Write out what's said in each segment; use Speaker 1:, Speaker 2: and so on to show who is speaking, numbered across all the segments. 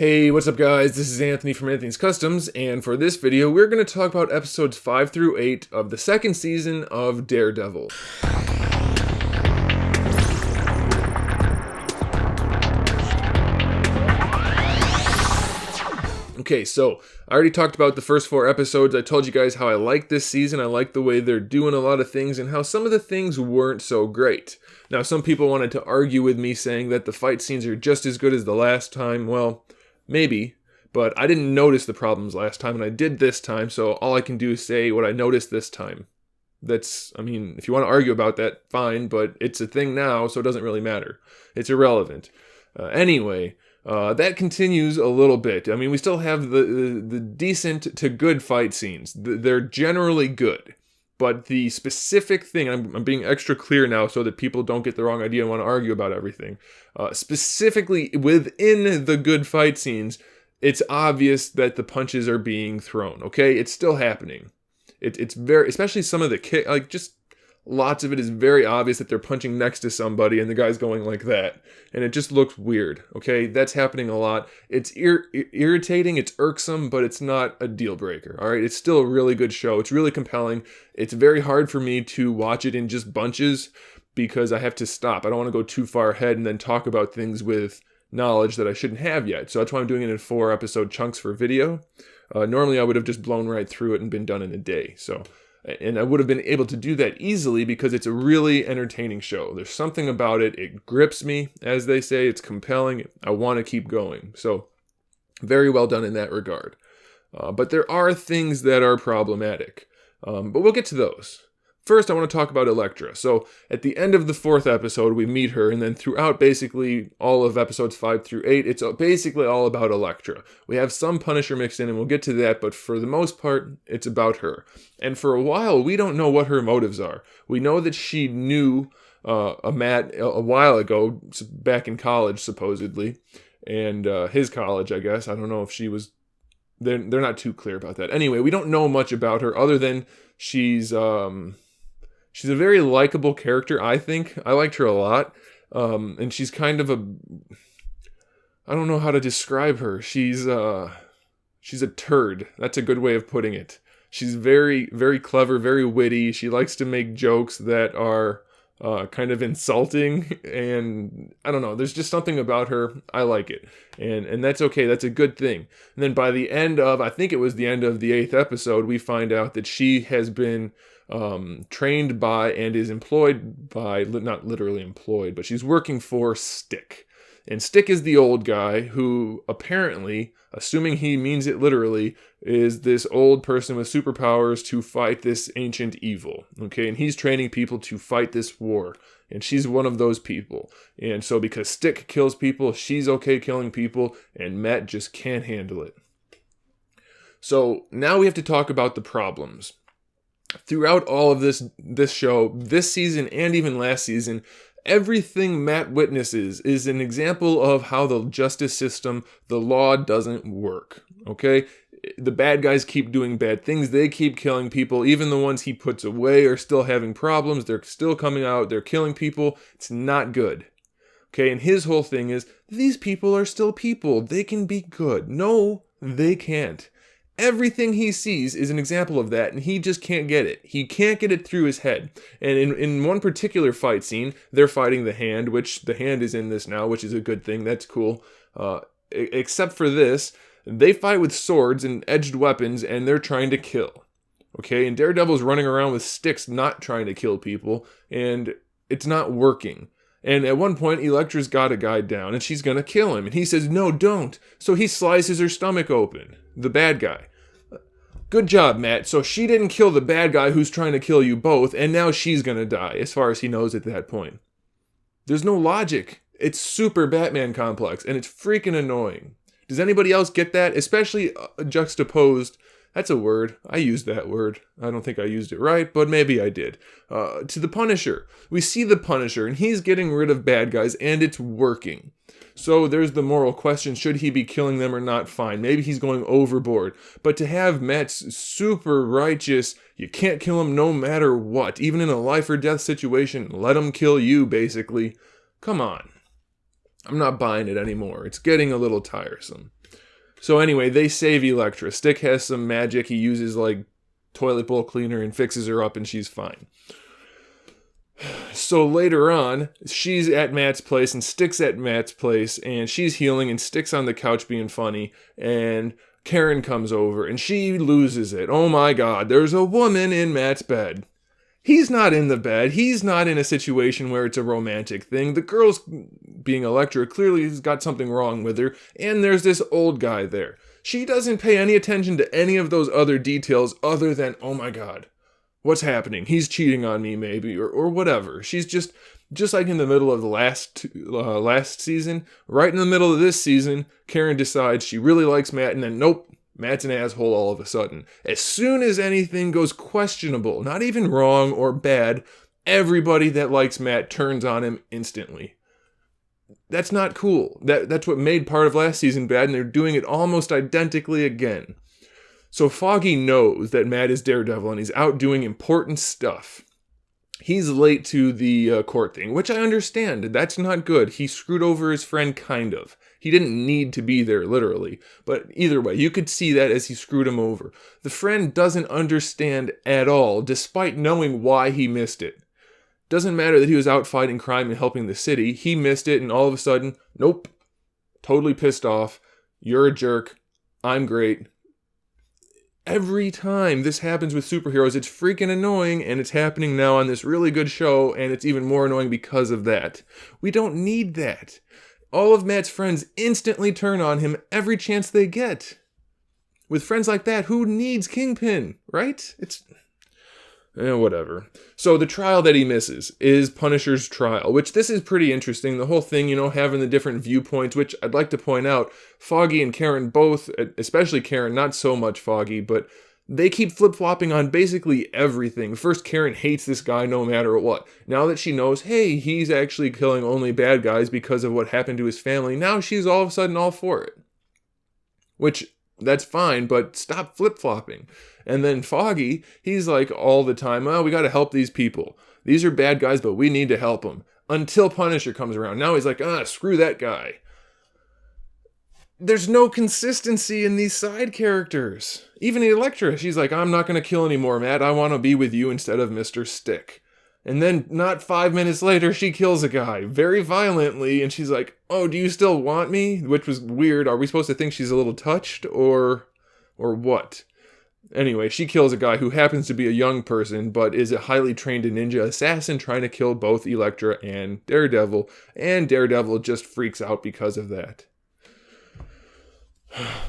Speaker 1: Hey, what's up guys? This is Anthony from AnthonysCustoms, and for this video, we're going to talk about episodes 5 through 8 of the second season of Daredevil. Okay, so I already talked about the first 4 episodes. I told you guys how I like this season. I like the way they're doing a lot of things and how some of the things weren't so great. Now, some people wanted to argue with me saying that the fight scenes are just as good as the last time. Well, maybe, but I didn't notice the problems last time, and I did this time, so all I can do is say what I noticed this time. If you want to argue about that, fine, but it's a thing now, so it doesn't really matter. It's irrelevant. Anyway, that continues a little bit. I mean, we still have the decent to good fight scenes. They're generally good. But the specific thing, I'm being extra clear now so that people don't get the wrong idea and want to argue about everything. Specifically within the good fight scenes, it's obvious that the punches are being thrown, okay? It's still happening. It's very, especially some of the kick, lots of it is very obvious that they're punching next to somebody and the guy's going like that. And it just looks weird, okay? That's happening a lot. It's irritating, it's irksome, but it's not a deal breaker, all right? It's still a really good show. It's really compelling. It's very hard for me to watch it in just bunches because I have to stop. I don't want to go too far ahead and then talk about things with knowledge that I shouldn't have yet. So that's why I'm doing it in 4 episode chunks for video. Normally I would have just blown right through it and been done in a day. And I would have been able to do that easily because it's a really entertaining show. There's something about it. It grips me, as they say. It's compelling. I want to keep going. So very well done in that regard. But there are things that are problematic. But we'll get to those. First, I want to talk about Electra. So at the end of the 4th episode, we meet her, and then throughout basically all of episodes 5 through 8, it's basically all about Electra. We have some Punisher mixed in, and we'll get to that, but for the most part, it's about her. And for a while, we don't know what her motives are. We know that she knew Matt a while ago, back in college, supposedly, and his college, I guess. I don't know if she was... They're not too clear about that. Anyway, we don't know much about her other than she's a very likable character, I think. I liked her a lot. And she's kind of I don't know how to describe her. She's a turd. That's a good way of putting it. She's very, very clever, very witty. She likes to make jokes that are kind of insulting, and I don't know, there's just something about her. I like it, and that's okay. That's a good thing. And then by the end of, I think it was the end of the 8th episode, we find out that she has been trained by and is employed by, not literally employed, but she's working for Stick. And Stick is the old guy who apparently, assuming he means it literally, is this old person with superpowers to fight this ancient evil. Okay, and he's training people to fight this war. And she's one of those people. And so because Stick kills people, she's okay killing people, and Matt just can't handle it. So now we have to talk about the problems. Throughout all of this show, this season and even last season, everything Matt witnesses is an example of how the justice system, the law, doesn't work, okay? The bad guys keep doing bad things. They keep killing people. Even the ones he puts away are still having problems. They're still coming out. They're killing people. It's not good, okay? And his whole thing is, these people are still people. They can be good. No, they can't. Everything he sees is an example of that, and he just can't get it. He can't get it through his head. And in one particular fight scene, they're fighting the Hand, which the Hand is in this now, which is a good thing. That's cool. Except for this, they fight with swords and edged weapons, and they're trying to kill. Okay, and Daredevil's running around with sticks not trying to kill people, and it's not working. And at one point, Electra's got a guy down, and she's gonna kill him. And he says, no, don't. So he slices her stomach open. The bad guy. Good job, Matt. So she didn't kill the bad guy who's trying to kill you both, and now she's gonna die, as far as he knows at that point. There's no logic. It's super Batman complex, and it's freaking annoying. Does anybody else get that? Especially juxtaposed. That's a word. I used that word. I don't think I used it right, but maybe I did. To the Punisher. We see the Punisher, and he's getting rid of bad guys, and it's working. So there's the moral question, should he be killing them or not? Fine, maybe he's going overboard. But to have Matt's super righteous, you can't kill him no matter what, even in a life or death situation, let him kill you, basically. Come on. I'm not buying it anymore. It's getting a little tiresome. So anyway, they save Electra. Stick has some magic. He uses like toilet bowl cleaner and fixes her up and she's fine. So later on, she's at Matt's place and Stick's at Matt's place and she's healing and Stick's on the couch being funny and Karen comes over and she loses it. Oh my God, there's a woman in Matt's bed. He's not in the bed. He's not in a situation where it's a romantic thing. The girl's, being Electra, clearly has got something wrong with her, and there's this old guy there. She doesn't pay any attention to any of those other details other than, oh my God, what's happening? He's cheating on me, maybe, or whatever. She's just like in the middle of the last season, right in the middle of this season, Karen decides she really likes Matt, and then nope, Matt's an asshole all of a sudden. As soon as anything goes questionable, not even wrong or bad, everybody that likes Matt turns on him instantly. That's not cool. That's what made part of last season bad, and they're doing it almost identically again. So Foggy knows that Matt is Daredevil, and he's out doing important stuff. He's late to the court thing, which I understand. That's not good. He screwed over his friend, kind of. He didn't need to be there, literally. But either way, you could see that as he screwed him over. The friend doesn't understand at all, despite knowing why he missed it. Doesn't matter that he was out fighting crime and helping the city. He missed it, and all of a sudden, nope. Totally pissed off. You're a jerk. I'm great. Every time this happens with superheroes, it's freaking annoying, and it's happening now on this really good show, and it's even more annoying because of that. We don't need that. All of Matt's friends instantly turn on him every chance they get. With friends like that, who needs Kingpin, right? Whatever. So the trial that he misses is Punisher's trial, which this is pretty interesting. The whole thing, having the different viewpoints, which I'd like to point out, Foggy and Karen both, especially Karen, not so much Foggy, but they keep flip-flopping on basically everything. First, Karen hates this guy no matter what. Now that she knows, hey, he's actually killing only bad guys because of what happened to his family, now she's all of a sudden all for it. Which, that's fine, but stop flip-flopping. And then Foggy, he's like all the time, well, we gotta help these people. These are bad guys, but we need to help them. Until Punisher comes around. Now he's like, screw that guy. There's no consistency in these side characters. Even Electra, she's like, I'm not gonna kill anymore, Matt. I want to be with you instead of Mr. Stick. And then not 5 minutes later, she kills a guy very violently, and she's like, oh, do you still want me? Which was weird. Are we supposed to think she's a little touched, or what? Anyway, she kills a guy who happens to be a young person, but is a highly trained ninja assassin trying to kill both Electra and Daredevil just freaks out because of that.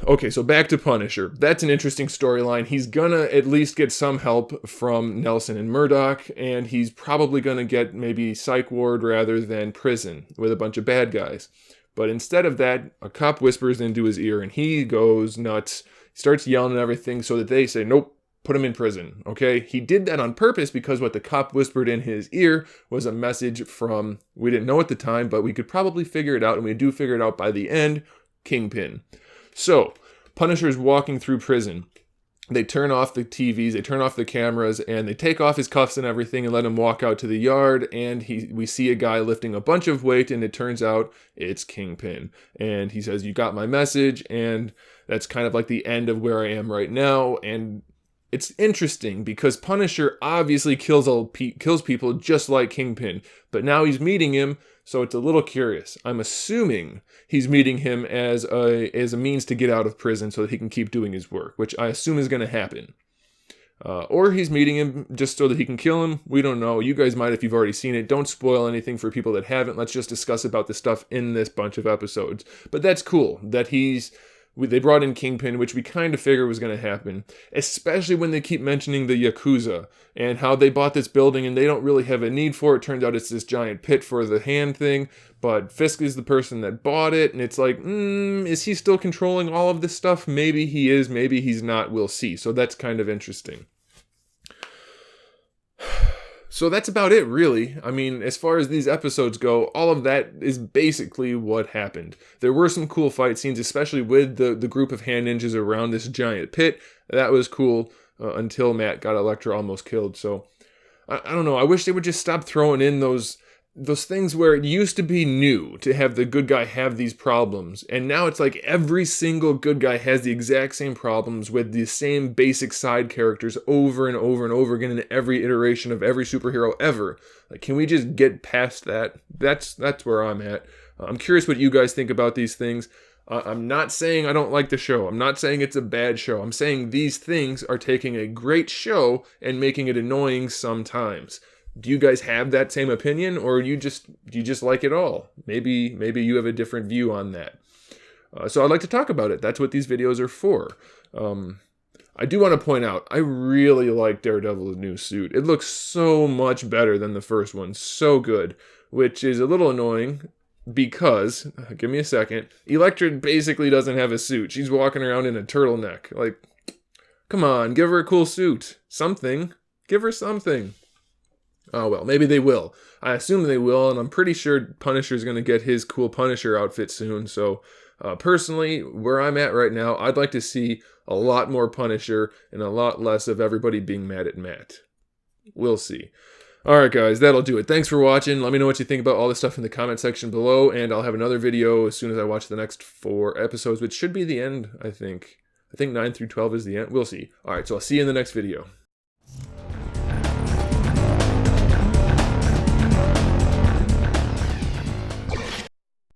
Speaker 1: Okay, so back to Punisher. That's an interesting storyline. He's gonna at least get some help from Nelson and Murdoch, and he's probably gonna get maybe psych ward rather than prison with a bunch of bad guys. But instead of that, a cop whispers into his ear, and he goes nuts. He starts yelling and everything so that they say, nope, put him in prison, okay? He did that on purpose because what the cop whispered in his ear was a message from, we didn't know at the time, but we could probably figure it out, and we do figure it out by the end, Kingpin. So, Punisher's walking through prison. They turn off the TVs, they turn off the cameras, and they take off his cuffs and everything and let him walk out to the yard, and we see a guy lifting a bunch of weight, and it turns out it's Kingpin. And he says, you got my message, and that's kind of like the end of where I am right now, and it's interesting because Punisher obviously kills people just like Kingpin, but now he's meeting him, so it's a little curious. I'm assuming he's meeting him as a means to get out of prison so that he can keep doing his work, which I assume is going to happen. Or he's meeting him just so that he can kill him. We don't know. You guys might if you've already seen it. Don't spoil anything for people that haven't. Let's just discuss about the stuff in this bunch of episodes. But that's cool that they brought in Kingpin, which we kind of figured was going to happen, especially when they keep mentioning the Yakuza and how they bought this building and they don't really have a need for it. Turns out it's this giant pit for the hand thing, but Fisk is the person that bought it, and it's like, is he still controlling all of this stuff? Maybe he is, maybe he's not, we'll see. So that's kind of interesting. So that's about it, really. I mean, as far as these episodes go, all of that is basically what happened. There were some cool fight scenes, especially with the group of hand ninjas around this giant pit. That was cool until Matt got Electra almost killed. So, I don't know. I wish they would just stop throwing in those those things where it used to be new to have the good guy have these problems, and now it's like every single good guy has the exact same problems with the same basic side characters over and over and over again in every iteration of every superhero ever. Like, can we just get past that? That's where I'm at. I'm curious what you guys think about these things. I'm not saying I don't like the show. I'm not saying it's a bad show. I'm saying these things are taking a great show and making it annoying sometimes. Do you guys have that same opinion, or do you just like it all? Maybe you have a different view on that. So I'd like to talk about it. That's what these videos are for. I do want to point out, I really like Daredevil's new suit. It looks so much better than the first one. So good. Which is a little annoying because, give me a second, Electra basically doesn't have a suit. She's walking around in a turtleneck. Like, come on, give her a cool suit. Something. Give her something. Oh, well, maybe they will. I assume they will, and I'm pretty sure Punisher's going to get his cool Punisher outfit soon. So, personally, where I'm at right now, I'd like to see a lot more Punisher and a lot less of everybody being mad at Matt. We'll see. Alright guys, that'll do it. Thanks for watching. Let me know what you think about all this stuff in the comment section below, and I'll have another video as soon as I watch the next 4 episodes, which should be the end, I think. I think 9 through 12 is the end. We'll see. Alright, so I'll see you in the next video.